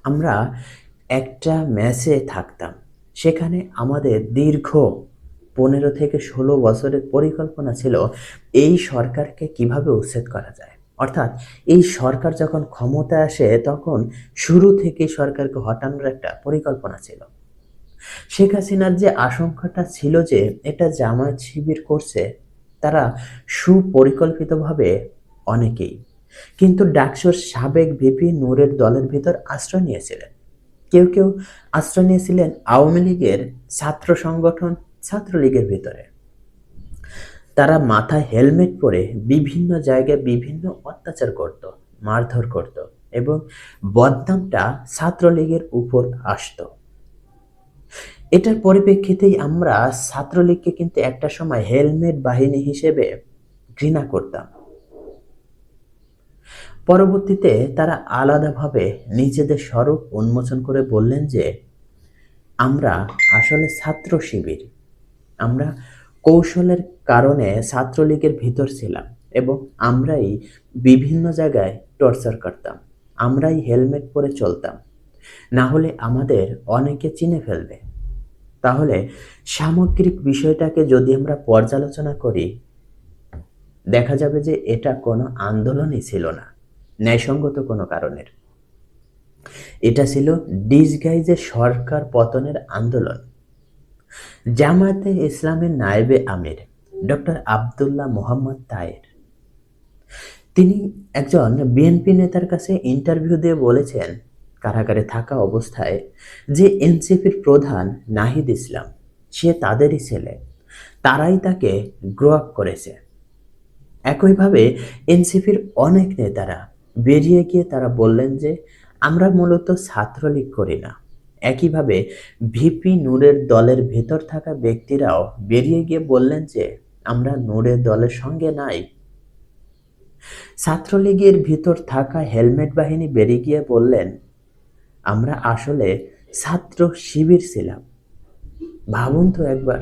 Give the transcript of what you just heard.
আমরা একটা ম্যাচে থাকতাম, সেখানে আমাদের দীর্ঘ 15 থেকে 16 বছরের পরিকল্পনা ছিল এই সরকারকে কিভাবে উচ্ছেদ করা যায়। অর্থাৎ এই সরকার যখন ক্ষমতায় আসে তখন শুরু থেকে সরকারকে হটানোর একটা পরিকল্পনা ছিল। শেখ হাসিনার যে আশঙ্কাটা ছিল যে এটা জামায়াত শিবির করছে, তারা সুপরিকল্পিতভাবে অনেকেই, কিন্তু ডাকসুর সাবেক ভিপি নূরের দলের ভিতর আশ্রয় নিয়েছিলেন। কেউ কেউ আশ্রয় নিয়েছিলেন আওয়ামী লীগের ছাত্র সংগঠন ছাত্রলীগের ভিতরে। তারা মাথায় হেলমেট পরে বিভিন্ন জায়গায় বিভিন্ন অত্যাচার করত, মারধর করত, এবং বদনামটা ছাত্রলীগের উপর আসতো। এটার পরিপ্রেক্ষিতেই আমরা ছাত্রলীগকে কিন্তু একটা সময় হেলমেট বাহিনী হিসেবে ঘৃণা করতাম। পরবর্তীতে তারা আলাদাভাবে নিজেদের স্বরূপ উন্মোচন করে বললেন যে আমরা আসলে ছাত্র শিবির। আমরা কৌশলের কারণে ছাত্রলীগের ভিতর ছিলাম এবং আমরাই বিভিন্ন জায়গায় টর্চার করতাম, আমরাই হেলমেট পরে চলতাম, না হলে আমাদের অনেকে চিনে ফেলবে। তাহলে সামগ্রিক বিষয়টাকে যদি আমরা পর্যালোচনা করি, দেখা যাবে যে এটা কোনো আন্দোলনই ছিল না ন্যায়সঙ্গত কোনো কারণের। এটা ছিল ডিসগাইজে সরকার পতনের আন্দোলন। জামায়াতে ইসলামের নায়েবে আমির ডক্টর আব্দুল্লাহ মোহাম্মদ তায়ের, তিনি একজন বিএনপি নেতার কাছে ইন্টারভিউ দিয়ে বলেছেন কারাগারে থাকা অবস্থায় যে এনসিপির প্রধান নাহিদ ইসলাম সে তাদেরই ছেলে, তারাই তাকে গ্রো আপ করেছে। একইভাবে এনসিপির অনেক নেতারা বেরিয়ে গিয়ে তারা বললেন যে আমরা মূলত ছাত্রলীগ করি না। একইভাবে ভিপি নূরের দলের ভেতর থাকা ব্যক্তিরাও বেরিয়ে গিয়ে বললেন যে আমরা নূরের দলের সঙ্গে নাই। ছাত্রলীগের ভিতর থাকা হেলমেট বাহিনী বেরিয়ে গিয়ে বললেন আমরা আসলে ছাত্র শিবির ছিলাম। ভাবুন তো একবার,